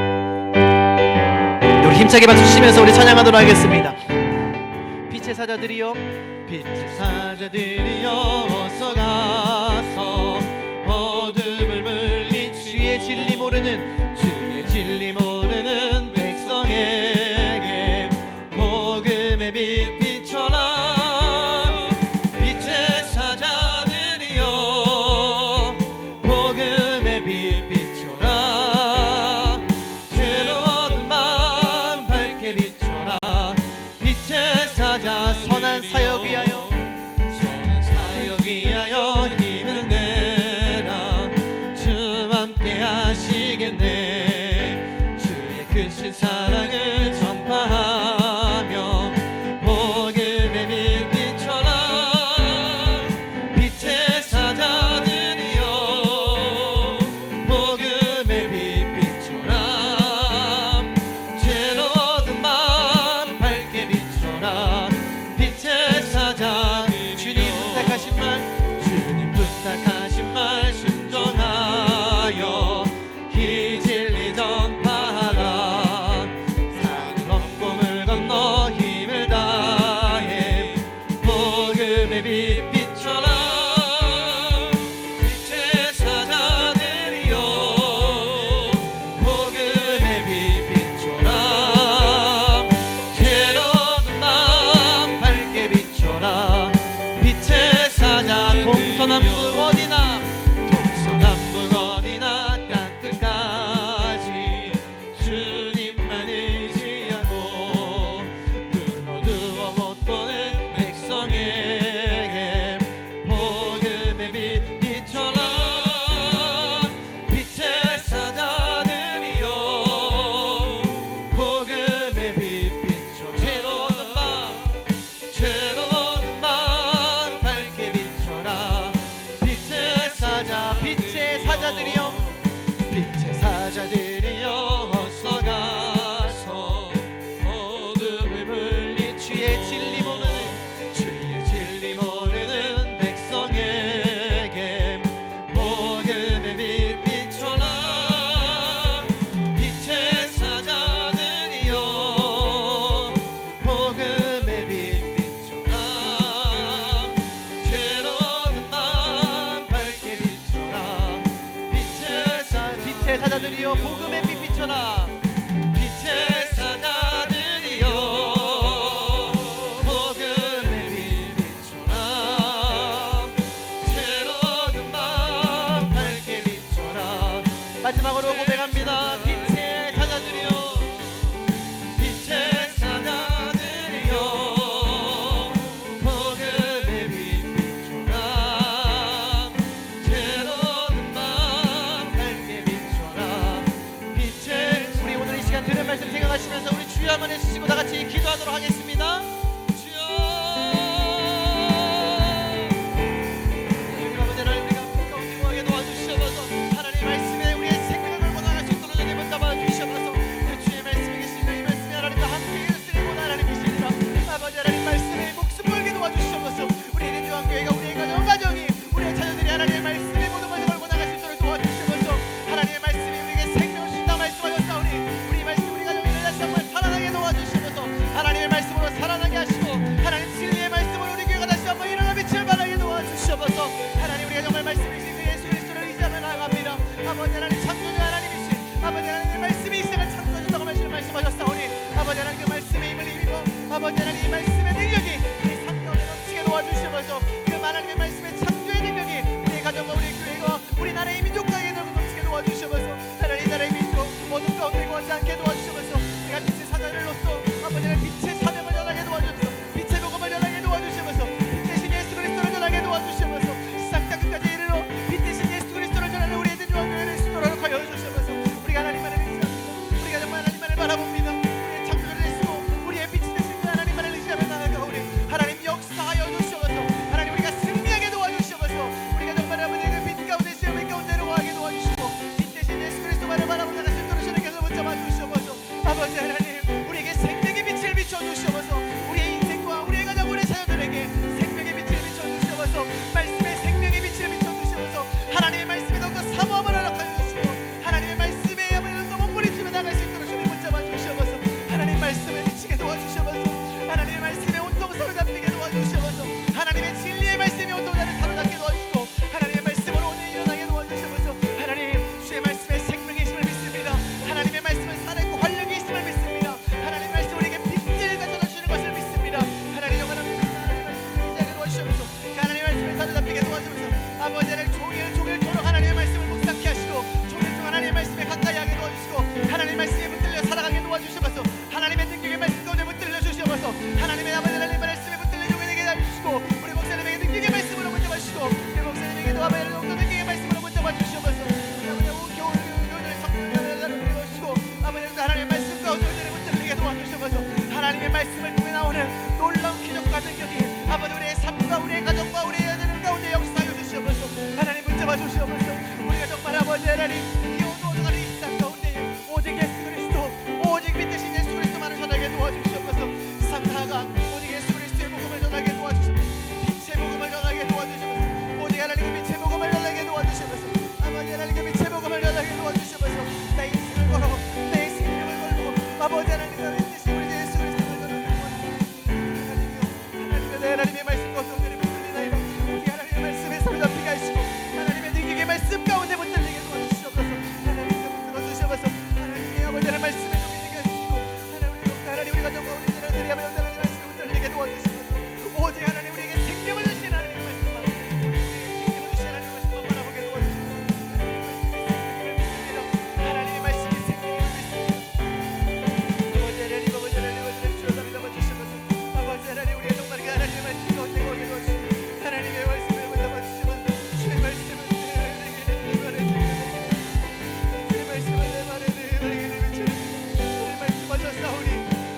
힘차게 박수 치면서 우리 찬양하도록 하겠습니다. 빛의 사자들이여, 빛의 사자들이여, 어서 가서 어둠을 물리 주의 진리 모르는 백성에게 복음의 빛 비춰라. 빛의 사자들이여, 복음의 빛 비춰라. 괴로운 마음 밝게 비춰라. 빛의 사자, 선한 사역 위하여 힘을 내라. 주 함께 하시겠네. 주의 크신 사랑을 전파하며 복음의 빛 비춰라. 빛의 사자들이여, 복음의 빛 비춰라. 죄로운 마음 밝게 비춰라. 빛의 사자, 주님 부탁하신 말 순종하여 이 진리 전파하라. 기도하시면서 우리 주여 한번 해주시고 다 같이 기도하도록 하겠습니다. 주여 아버지 하나님 우리가 가운데 구하게 도와주시옵소서. 하나님의 말씀에 우리의 생명을 걸고 나갈 수 있도록 주님 잡아주시옵소서. 주의 말씀이 계시니라 이 말씀이 하나님과 함께 있으리고 하나님 계시니라 아버지 하나님 말씀에 목숨 걸게 도와주시옵소서. 우리의 대주왕교회가 우리의 가정이 우리의 자녀들이 하나님의 말씀에 모든 것을 걸고 나갈 수 있도록 도와주시옵소서. 하나님의 말씀이 우리에게 생명을 주신다 말씀하셨사오니 우리 말씀 우리 가정이 다시 한번 살아나게 도와주시옵소서. 하나님의 말씀으로 살아나게 하시고 하나님 진리의 말씀으로 우리 교회가 다시 한번 일어나 빛을 발하게 도와주시옵소서. 하나님 우리가 정말 말씀이신 그 예수 그리스도를 의지하며 나아갑니다. 아버지 하나님 창조주 하나님이신 아버지 하나님의 말씀이 이 세상을 창조주다고 말씀하셨사오니 아버지 하나님 그 말씀의 힘을 입고 아버지 하나님 이 말씀의 능력이 우리 삶 가운데 넘치게 도와주시옵소서. 그 하나님의 말씀의 창조의 능력이 우리 가정과 우리 교회가 우리 나라의 민족 가운데 넘치게 도와주시옵소서. 하나님 나라의 민족 모든 가운데 구하지 않게 도와주시옵소서. 우리가 빛의 사자들로서 아버지 하나님 빛의 사명을 전하게 도와주시옵소서. 빛의 복음을 전하게 도와주시옵소서. 빛 대신 예수 그리스도를 전하게 도와주시옵소서. 세상 땅끝까지 이르러 빛 대신 예수 그리스도를 전하는 우리의 대중교회를 수도라고 하여 주시옵소서. 우리가 하나님만을 의지합니다. 우리가 정말 하나님만을 바라봅니다. 우리의 창조를 내시고 우리의 빛이 되신 그 하나님만을 의지하며 나아가오니 하나님 역사하여 주시옵소서. 하나님 우리가 승리하게 도와주시옵소서. 우리가 정말 아버지의 그 빛 가운데 시험의 가운데로 가게 도와주시고 빛 대신 예수 그리스도만을 바라보는 것을 들으시는 것을 붙잡아 주시옵소서. 아버지 하나님 우리에게 생명의 빛을 비춰주시옵소서. 우리의 인생과 우리의 가정 우리의 자녀들에게 생명의 빛을 비춰주시옵소서. 말씀의 생명의 빛을 비춰주시옵소서. 하나님의 말씀에 더욱더 사모함을 허락하여 주시고 하나님의 말씀에 아버지는 몸부림치며 나갈 수 있도록 주님 붙잡아 주시옵소서. 하나님 말씀에 미치게 도와주시옵소서. 하나님의 말씀에 온통 사로잡히게 도와주시옵소서. 하나님의 진리의 말씀이 온통 나를 사로잡게 도와주시고 하나님의 말씀으로 오늘 일어나게 도와주시옵소서. 하나님 주의 말씀에 생명의 힘을 믿습니다. 하나님의 말씀은 살아있고 활력이 있음을 믿습니다. 하나님의 말씀 우리에게 빛을 가져다 주는 것을 믿습니다. 하나님 영원한 빛을 도와주시옵소서. 하나님의 말씀에 사로잡히게 도와주옵소서. 아버지 하나님 종일토록 하나님의 말씀을 묵상케 하시고 종일토록 하나님의 말씀에 가까이 하게 도와주시고 하나님의 말씀에 붙들려 살아가게 도와주시옵소서. 하나님의 능력의 말씀 가운데 붙들려 주시옵소서. 하나님의 아버지 하나님의 말씀에 붙들려 종이 되게 해주시고 우리 목사님에게 능력의 말씀으로 붙잡아 주시고 우리 목사님에게도 아버지 하나님 능력의 말씀으로 붙잡아 주시옵소서. 우리 아버지 겨울을 성령을 주시고 아버지 하나님의 말씀 가운데 우리를 붙들리게 도와주시옵소서. 하나님의 말씀을 통해 나오는 놀라운 기적과 능력이 아버지 우리의 삶과 우리의 가정과 우리의 아들 가운데 역사하여 주시옵소서. 하나님 붙잡아 주시옵소서. 우리가 정말 아버지 하나님 이 오늘의 이 세상 가운데 오직 예수 그리스도 오직 빛 대신 예수 그리스도만을 전하게 도와주시옵소서. 세상 다가 오직 예수 그리스도의 복음을 전하게 도와주시옵소서. 빛의 복음을 전하게 도와주시옵소서. 오직 하나님의 빛의 복음을 전하게 도와주시옵소서. 아버지 하나님의 빛의 복음을 전하게 도와주시옵소서. 내 인생을 걸어 내 생명을 걸고 아버지 하나님의 빛 대신 우리 예수 그리스도를 전하게 도와주시옵소서. 하나님의 말씀 가운데 오늘을 붙들리나이다. 우리 하나님의 말씀에 사로잡히게 하시고 하나님의 능력의 말씀 가운데 붙들리게 도와주시옵소서. 하나님께 붙들어 주시옵소서. 하나님의 아버지 하나님의 말씀에 동의되게 해주시고 하나님 우리 가정과 우리 자녀들이 아버지 하나님의 말씀에 붙들리게 도와주시옵소서. 오직 하나님 우리에게 생명을 주신 하나님의 말씀만 우리에게 생명을 주신 하나님의 말씀만 바라보게 도와주시옵소서. 하나님의 말씀이 생명을 믿습니다. 아버지 하나님 주여 담아 주시옵소서. 아버지 하나님 우리의 정말 그 하나님의 말씀 가운데 오게 도와주시옵소서. 하나님의 말씀을 붙잡아 주시옵소서. 주의 말씀을 주의 말씀을 내 말에 내게 비추는 주의 말씀하셨사오니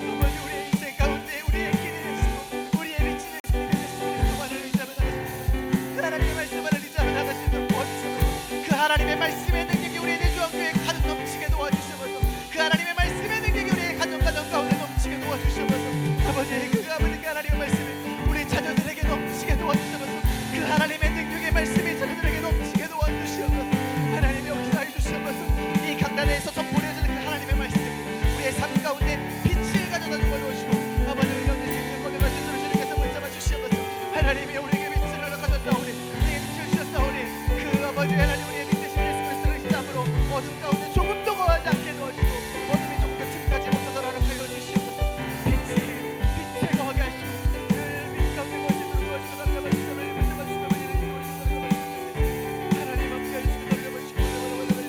아버지 우리의 인생 가운데 우리의 길이 되시고 우리의 빛이 되시는 예수 그리스도만을 의지하며 나가시옵소서. 그 하나님의 말씀만을 의지하며 나가시도록 도와주시옵소서. 그 하나님의 말씀의 능력이 우리의 대주왕교회에 가득 넘치게 도와주시옵소서. 그 하나님의 말씀의 능력이 우리의 가정 가운데 넘치게 도와주시옵소서. 아버지 그 하나님의 말씀이 우리 자녀들에게 넘치게 도와주시옵소서. 그 하나님의 능력의 말씀이 자녀들에게 넘치게 도와주시옵소서. 하나님의 역사해 주시옵소서. 이 강단에서 선포되어지는 그 하나님의 말씀 우리의 삶 가운데 빛을 가져다 주시고 아버지 우리 가운데 생명 거듭 말씀 들으시는 것을 붙잡아 주시옵소서. 하나님이 우리에게 빛을 허락하셨사오니 우리에게 빛을 주셨사오니 그 아버지 하나님 우리의 빛 대신 예수 그리스도를 시작으로 어둠 가운데 조금도 거하지 않게 도와주고 어둠이 조금 더 침까지 못하도록 하여 주시옵소서. 빛을 거하게 하시고 그 빛 가운데 거하시도록 도와주시고 담당하 주시옵소서. 하나님 함께 해주시고 담당하 주시고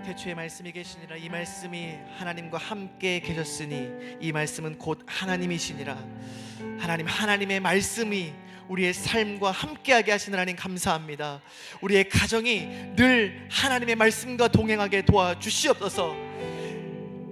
태초에 말씀이 계시니라 이 말씀이 하나님과 함께 계셨으니 이 말씀은 곧 하나님이시니라. 하나님의 말씀이 우리의 삶과 함께하게 하시는 하나님 감사합니다. 우리의 가정이 늘 하나님의 말씀과 동행하게 도와주시옵소서.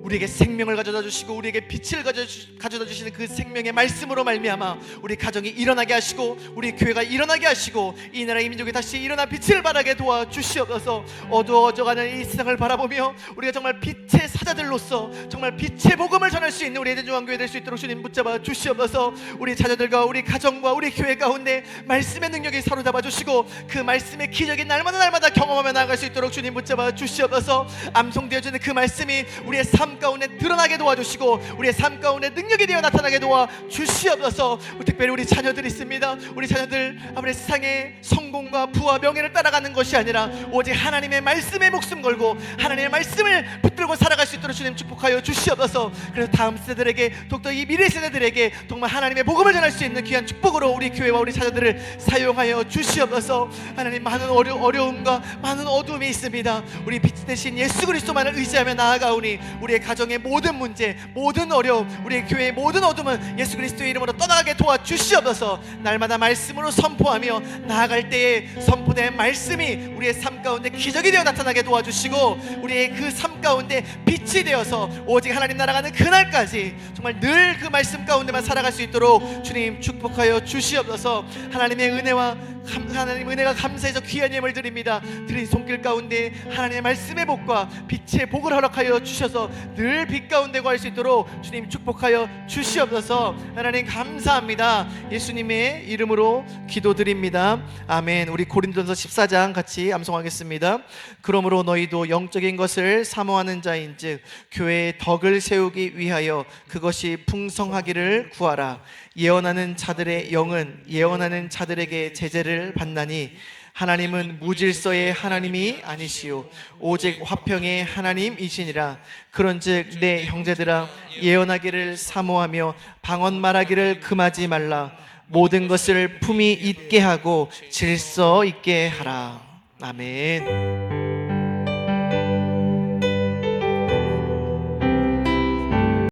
우리에게 생명을 가져다 주시고 우리에게 빛을 가져다 주시는 그 생명의 말씀으로 말미암아 우리 가정이 일어나게 하시고 우리 교회가 일어나게 하시고 이 나라 이 민족이 다시 일어나 빛을 발하게 도와주시옵소서. 어두워져가는 이 세상을 바라보며 우리가 정말 빛의 사자들로서 정말 빛의 복음을 전할 수 있는 우리 에덴중앙교회 될 수 있도록 주님 붙잡아 주시옵소서. 우리 자녀들과 우리 가정과 우리 교회 가운데 말씀의 능력이 사로잡아 주시고 그 말씀의 기적이 날마다 경험하며 나아갈 수 있도록 주님 붙잡아 주시옵소서. 암송되어지는 그 말씀이 우리의 삶 가운데 드러나게 도와주시고 우리의 삶 가운데 능력이 되어 나타나게 도와주시옵소서. 특별히 우리 자녀들이 있습니다. 우리 자녀들 아무리 세상의 성공과 부와 명예를 따라가는 것이 아니라 오직 하나님의 말씀에 목숨 걸고 하나님의 말씀을 붙들고 살아갈 수 있도록 주님 축복하여 주시옵소서. 그래서 다음 세대들에게 더욱더 이 미래 세대들에게 정말 하나님의 복음을 전할 수 있는 귀한 축복으로 우리 교회와 우리 자녀들을 사용하여 주시옵소서. 하나님, 많은 어려움과 많은 어두움이 있습니다. 우리 빛 대신 예수 그리스도만을 의지하며 나아가오니 우리의 가정의 모든 문제, 모든 어려움, 우리의 교회의 모든 어둠은 예수 그리스도의 이름으로 떠나가게 도와주시옵소서. 날마다 말씀으로 선포하며 나아갈 때에 선포된 말씀이 우리의 삶 가운데 기적이 되어 나타나게 도와주시고 우리의 그 삶 가운데 빛이 되어서 오직 하나님 나라가는 그날까지 정말 늘 그 말씀 가운데만 살아갈 수 있도록 주님 축복하여 주시옵소서. 하나님의 은혜가 감사해서 귀한 예물 드립니다. 드린 손길 가운데 하나님의 말씀의 복과 빛의 복을 허락하여 주셔서 늘 빛 가운데 거할 수 있도록 주님 축복하여 주시옵소서. 하나님 감사합니다. 예수님의 이름으로 기도드립니다. 아멘. 우리 고린도전서 14장 같이 암송하겠습니다. 그러므로 너희도 영적인 것을 사모하는 자인즉 교회의 덕을 세우기 위하여 그것이 풍성하기를 구하라. 예언하는 자들의 영은 예언하는 자들에게 제재를 받나니 하나님은 무질서의 하나님이 아니시오 오직 화평의 하나님이시니라. 그런즉 내 형제들아 예언하기를 사모하며 방언 말하기를 금하지 말라. 모든 것을 품위 있게 하고 질서 있게 하라. 아멘.